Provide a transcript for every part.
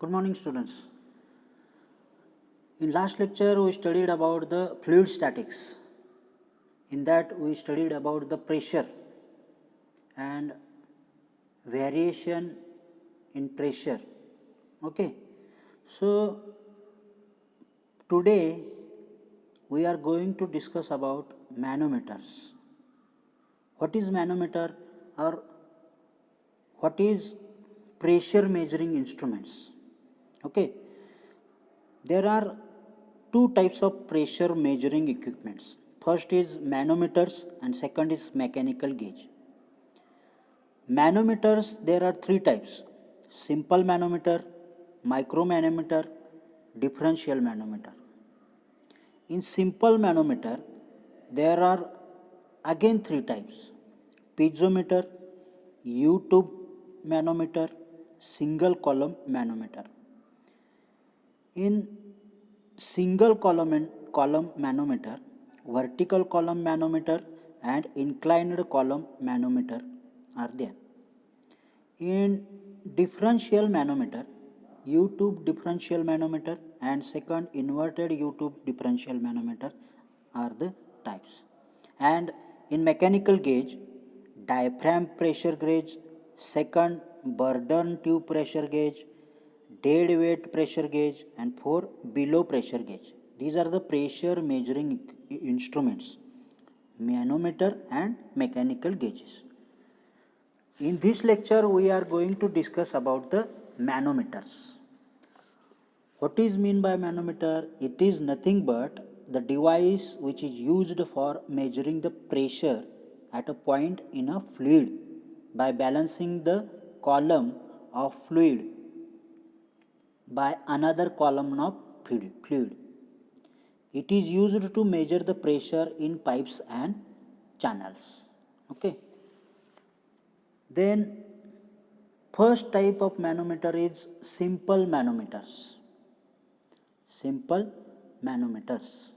Good morning, students. In last lecture, we studied about the fluid statics. In that, we studied about the pressure and variation in pressure. Okay. So, today we are going to discuss about manometers. What is manometer or what is pressure measuring instruments? Okay. There are two types of pressure measuring equipments. First is manometers and second is mechanical gauge. Manometers, there are three types: simple manometer, micromanometer, differential manometer. In simple manometer, there are again three types: piezometer, U-tube manometer, single column manometer. In single column manometer, vertical column manometer and inclined column manometer are there. In differential manometer, U-tube differential manometer and second inverted U-tube differential manometer are the types. And in mechanical gauge, diaphragm pressure gauge, second Bourdon tube pressure gauge, dead weight pressure gauge and 4 below pressure gauge. These are the pressure measuring instruments, manometer and mechanical gauges. In this lecture, we are going to discuss about the manometers. What is mean by manometer? It is nothing but the device which is used for measuring the pressure at a point in a fluid by balancing the column of fluid by another column of fluid. It is used to measure the pressure in pipes and channels. Okay. Then first type of manometer is simple manometers. Simple manometers.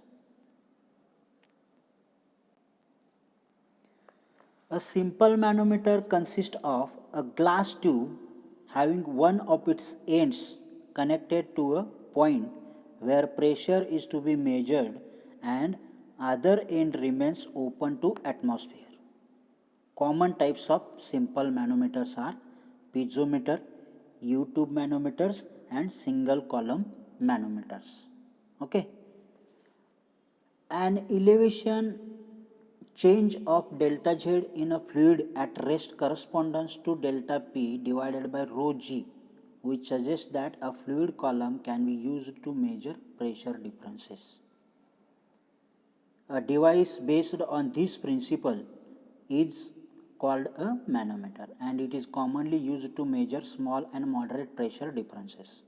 A simple manometer consists of a glass tube having one of its ends connected to a point where pressure is to be measured and other end remains open to atmosphere. Common types of simple manometers are piezometer, U-tube manometers and single column manometers. Okay. An elevation change of delta Z in a fluid at rest corresponds to delta P divided by rho G, which suggests that a fluid column can be used to measure pressure differences. A device based on this principle is called a manometer and it is commonly used to measure small and moderate pressure differences.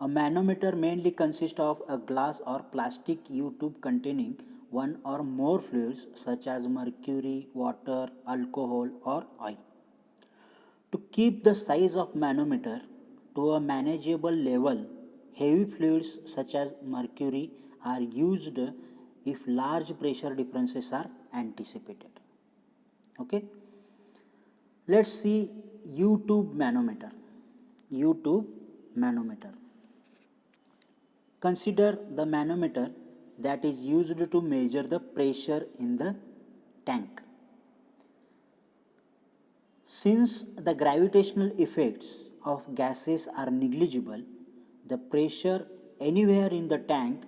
A manometer mainly consists of a glass or plastic U-tube containing one or more fluids such as mercury, water, alcohol or oil. To keep the size of manometer to a manageable level, heavy fluids such as mercury are used if large pressure differences are anticipated. Okay. Let's see U-tube manometer. U-tube manometer. Consider the manometer that is used to measure the pressure in the tank. Since the gravitational effects of gases are negligible, the pressure anywhere in the tank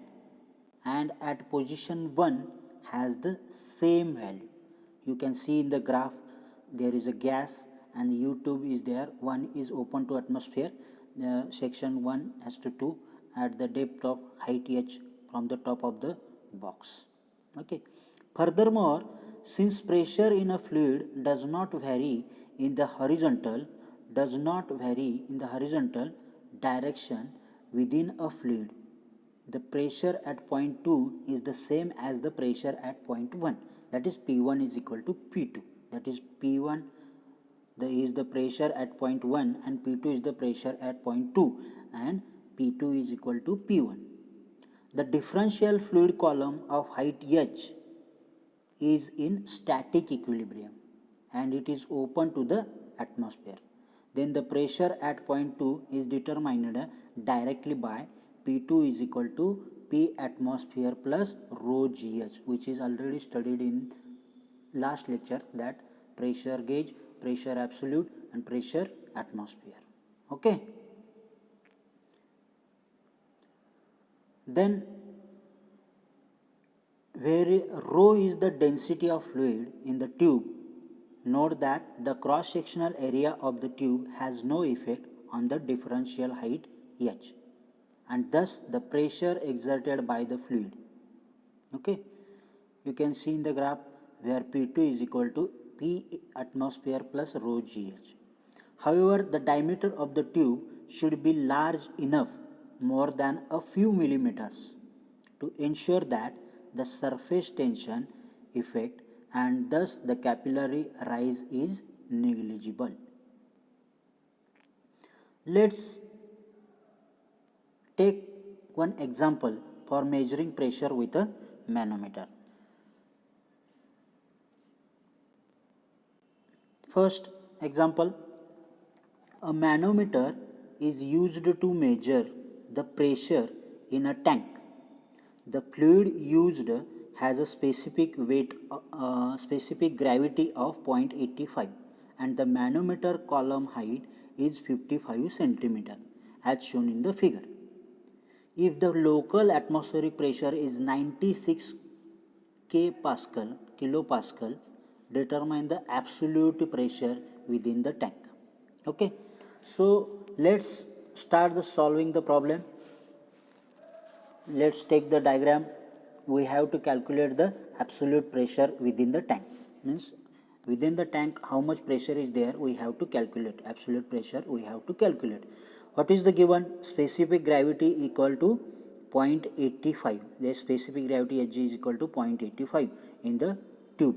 and at position 1 has the same value. You can see in the graph there is a gas and the U-tube is there. One is open to atmosphere. Section 1 has to 2 at the depth of height h from the top of the box. Okay. Furthermore, since pressure in a fluid does not vary in the horizontal direction within a fluid, the pressure at point 2 is the same as the pressure at point 1, that is P1 is equal to P2, that is P1 is the pressure at point 1 and P2 is the pressure at point 2 and P2 is equal to P1. The differential fluid column of height h is in static equilibrium and it is open to the atmosphere. then the pressure at point 2 is determined directly by P2 is equal to P atmosphere plus rho GH, which is already studied in last lecture, that pressure gauge, pressure absolute and pressure atmosphere. Okay. Then where rho is the density of fluid in the tube, note that the cross sectional area of the tube has no effect on the differential height h, and thus the pressure exerted by the fluid. Okay, you can see in the graph where P2 is equal to P atmosphere plus rho GH. However, the diameter of the tube should be large enough, more than a few millimeters, to ensure that the surface tension effect and thus the capillary rise is negligible. Let's take one example for measuring pressure with a manometer. First example, a manometer is used to measure the pressure in a tank. The fluid used has a specific weight, specific gravity of 0.85, and the manometer column height is 55 centimeter as shown in the figure. If the local atmospheric pressure is 96 kilopascal, determine the absolute pressure within the tank. Okay, so let's start solving the problem. Let's take the diagram. We have to calculate the absolute pressure within the tank. Means within the tank how much pressure is there, we have to calculate. Absolute pressure we have to calculate. What is the given? Specific gravity equal to 0.85. The specific gravity Hg is equal to 0.85 in the tube.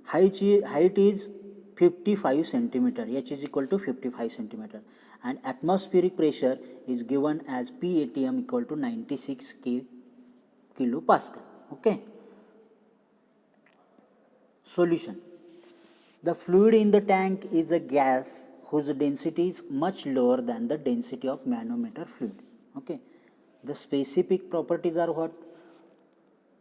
Height is 55 centimeter. H is equal to 55 centimeter. And atmospheric pressure is given as P atm equal to 96 kilopascal. Okay. Solution. The fluid in the tank is a gas whose density is much lower than the density of manometer fluid. Okay. The specific properties are what?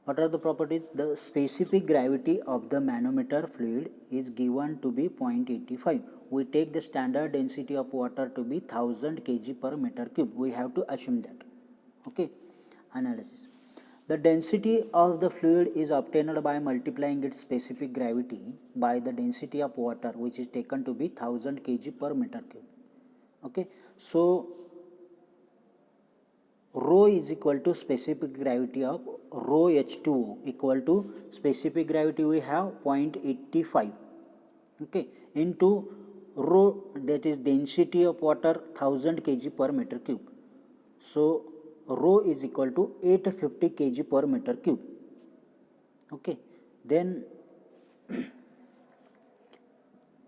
What are the properties? The specific gravity of the manometer fluid is given to be 0.85. We take the standard density of water to be 1000 kg per meter cube. We have to assume that. Okay. Analysis. The density of the fluid is obtained by multiplying its specific gravity by the density of water, which is taken to be 1000 kg per meter cube. Okay. So rho is equal to specific gravity of rho H2O equal to specific gravity we have 0.85, okay, into rho, that is density of water 1000 kg per meter cube. So rho is equal to 850 kg per meter cube. Okay, then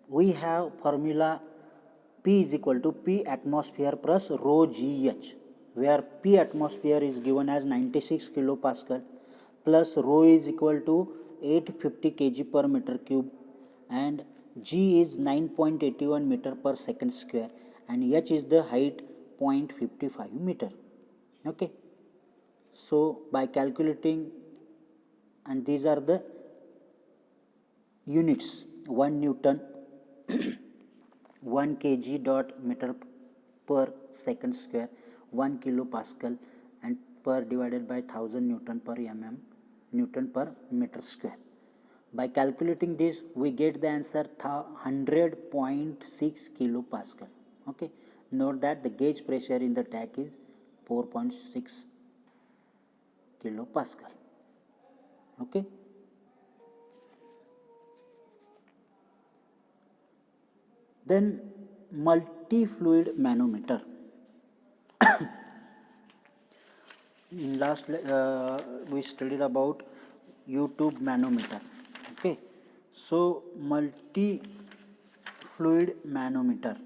we have formula P is equal to P atmosphere plus rho GH, where P atmosphere is given as 96 kilopascal plus rho is equal to 850 kg per meter cube and G is 9.81 meter per second square and H is the height 0.55 meter. Okay. So by calculating, and these are the units, 1 Newton 1 kg dot meter per second square, 1 kilopascal and per divided by 1000 Newton per mm, Newton per meter square. By calculating this, we get the answer 100.6 kilopascal. Okay. Note that the gauge pressure in the tank is 4.6 kilopascal. Okay. Then multi-fluid manometer. In last we studied about U-tube manometer. Okay, so multi-fluid manometer.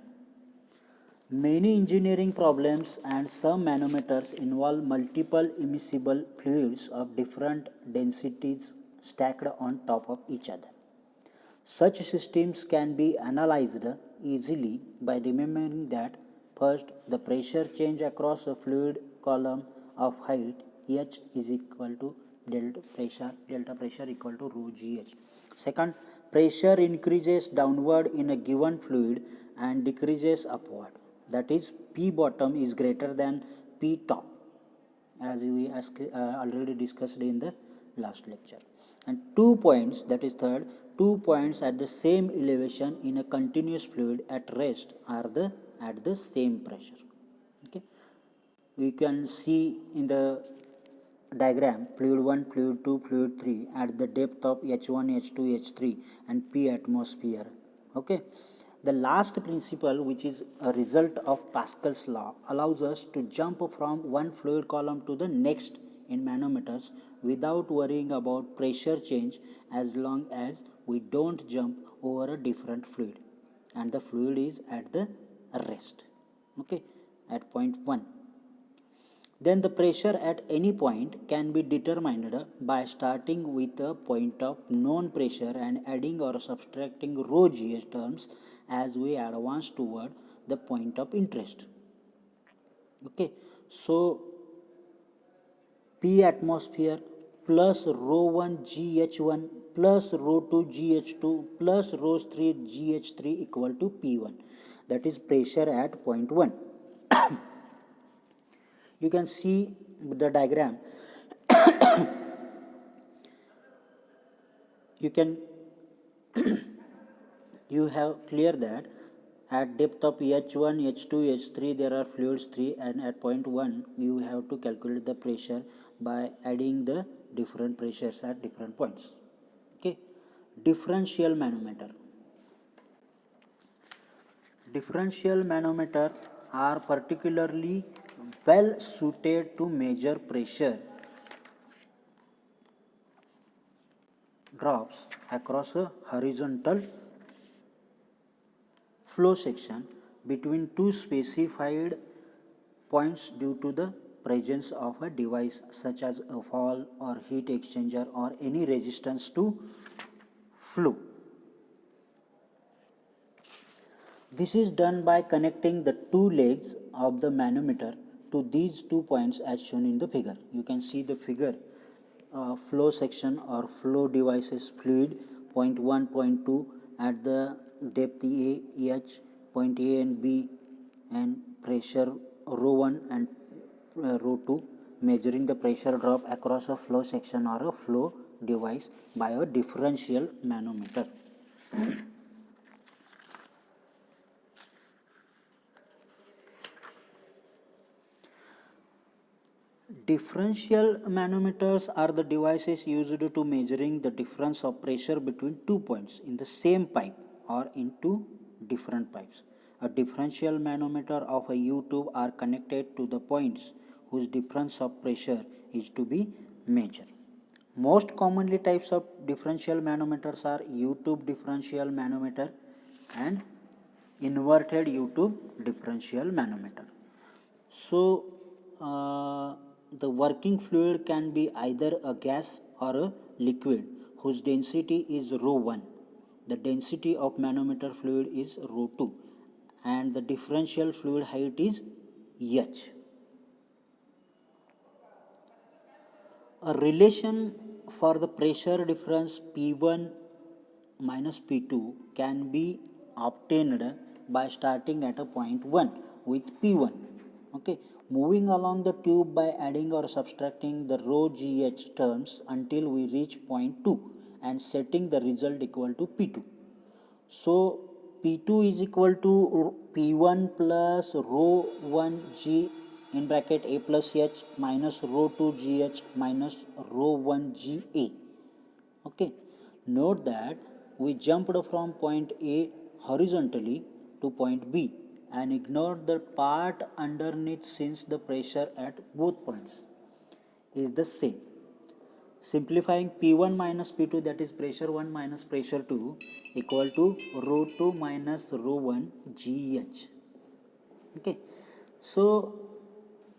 Many engineering problems and some manometers involve multiple immiscible fluids of different densities stacked on top of each other. Such systems can be analyzed easily by remembering that first the pressure change across a fluid column of height H is equal to delta pressure equal to rho GH. Second, pressure increases downward in a given fluid and decreases upward. That is, P bottom is greater than P top, as we already discussed in the last lecture. And 2 points, that is third, 2 points at the same elevation in a continuous fluid at rest are at the same pressure. Okay, we can see in the diagram fluid 1, fluid 2, fluid 3 at the depth of H1, H2, H3 and P atmosphere. Okay, the last principle, which is a result of Pascal's law, allows us to jump from one fluid column to the next in manometers without worrying about pressure change, as long as we don't jump over a different fluid and the fluid is at the rest. Okay, at point 1. Then the pressure at any point can be determined by starting with a point of known pressure and adding or subtracting rho GH terms as we advance toward the point of interest. Okay, so P atmosphere plus rho 1 GH1 plus rho 2 GH2 plus rho 3 GH3 equal to P1. That is pressure at point 1. You can see the diagram. You have clear that at depth of H1, H2, H3 there are fluids 3, and at point 1 you have to calculate the pressure by adding the different pressures at different points. Okay, differential manometer. Differential manometer are particularly well suited to measure pressure drops across a horizontal flow section between two specified points due to the presence of a device such as a valve or heat exchanger or any resistance to flow. This is done by connecting the two legs of the manometer to these 2 points as shown in the figure. You can see the figure. Flow section or flow devices fluid point 1, point 2 at the depth A, H, point A and B, and pressure rho 1 and rho 2, measuring the pressure drop across a flow section or a flow device by a differential manometer. Differential manometers are the devices used to measuring the difference of pressure between 2 points in the same pipe or in two different pipes. A differential manometer of a U-tube are connected to the points whose difference of pressure is to be measured. Most commonly types of differential manometers are U-tube differential manometer and inverted U-tube differential manometer. So, the working fluid can be either a gas or a liquid whose density is rho 1. The density of manometer fluid is rho 2 and the differential fluid height is H. A relation for the pressure difference P1 minus P2 can be obtained by starting at a point 1 with P1. Okay, moving along the tube by adding or subtracting the rho GH terms until we reach point 2 and setting the result equal to P2. So P2 is equal to P1 plus rho 1 G in bracket A plus H minus rho 2 GH minus rho 1 GA. Okay, note that we jumped from point A horizontally to point B and ignored the part underneath since the pressure at both points is the same. Simplifying P1 minus P2, that is pressure 1 minus pressure 2, equal to rho 2 minus rho 1 GH. Okay, so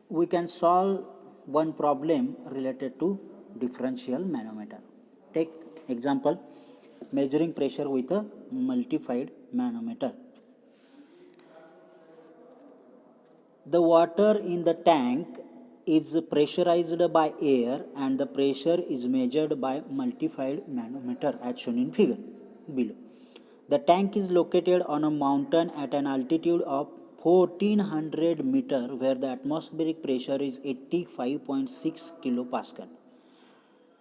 we can solve one problem related to differential manometer. Take example, measuring pressure with a multified manometer. The water in the tank is pressurized by air and the pressure is measured by multified manometer as shown in figure below. The tank is located on a mountain at an altitude of 1400 meter where the atmospheric pressure is 85.6 kilopascal.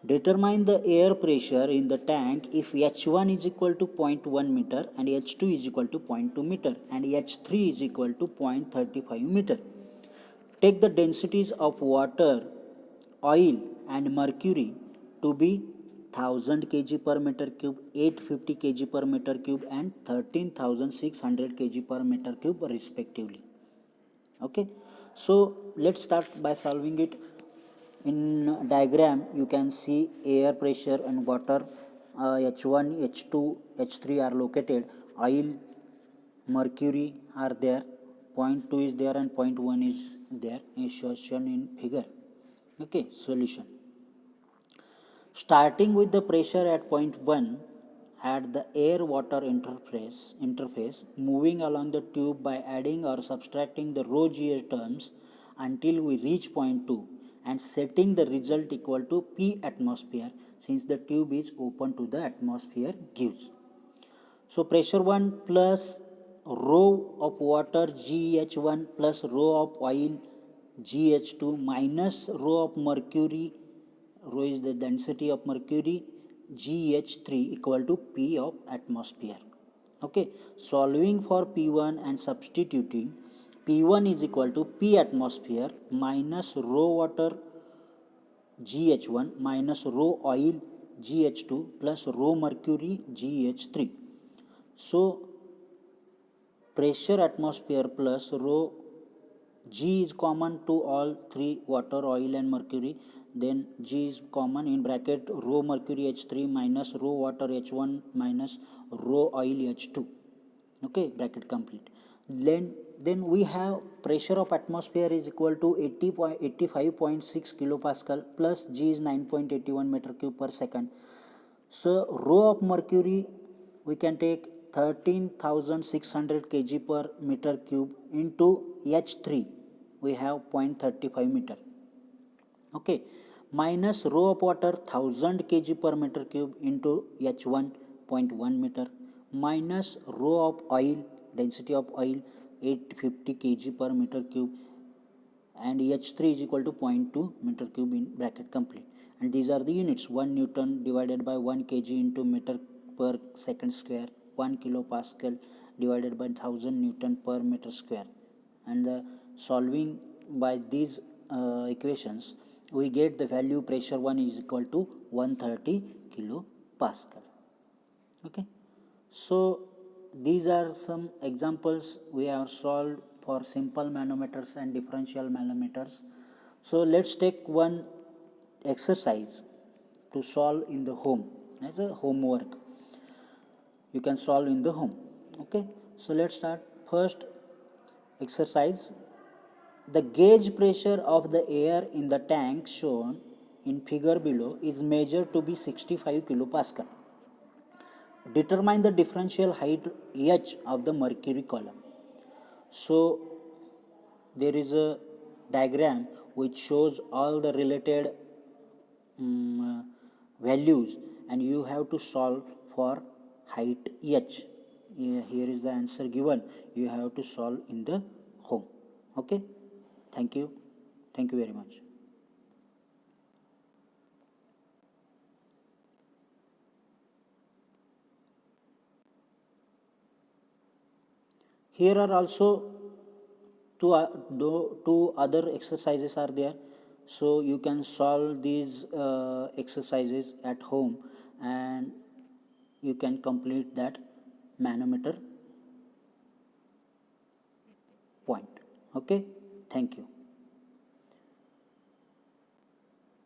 Determine the air pressure in the tank if H1 is equal to 0.1 meter and H2 is equal to 0.2 meter and H3 is equal to 0.35 meter. Take the densities of water, oil and mercury to be 1000 kg per meter cube, 850 kg per meter cube and 13,600 kg per meter cube respectively. Okay, so let's start by solving it. In diagram you can see air pressure and water, H1, H2, H3 are located, oil, mercury are there, 0.2 is there and 0.1 is there, is shown in figure. Okay, solution. Starting with the pressure at point 1 at the air water interface, moving along the tube by adding or subtracting the rho g terms until we reach point 2 and setting the result equal to P atmosphere since the tube is open to the atmosphere gives. So pressure 1 plus rho of water GH1 plus rho of oil GH2 minus rho of mercury, rho is the density of mercury, GH3 equal to P of atmosphere. Okay, solving for P1 and substituting, P1 is equal to P atmosphere minus rho water GH1 minus rho oil GH2 plus rho mercury GH3. So pressure atmosphere plus rho G is common to all three, water, oil and mercury, then G is common in bracket rho mercury H3 minus rho water H1 minus rho oil H2. Okay, bracket complete. Then we have pressure of atmosphere is equal to 85.6 kilopascal plus G is 9.81 meter cube per second. So rho of mercury we can take 13,600 kg per meter cube into H3 we have 0.35 meter. Okay, minus rho of water 1000 kg per meter cube into H1 0.1 meter minus rho of oil, density of oil 850 kg per meter cube and H3 is equal to 0.2 meter cube in bracket complete. And these are the units: 1 Newton divided by 1 kg into meter per second square, 1 kilopascal divided by 1000 Newton per meter square. And the solving by these equations we get the value pressure 1 is equal to 130 kilopascal. Okay, so these are some examples we have solved for simple manometers and differential manometers. So let's take one exercise to solve in the home as a homework. You can solve in the home. Okay, so let's start. First exercise: the gauge pressure of the air in the tank shown in figure below is measured to be 65 kilopascal. Determine the differential height H of the mercury column. So there is a diagram which shows all the related values and you have to solve for height H. Here is the answer given. You have to solve in the home. Okay, thank you very much. Here are also two other exercises are there, so you can solve these exercises at home and you can complete that manometer point. Okay, thank you.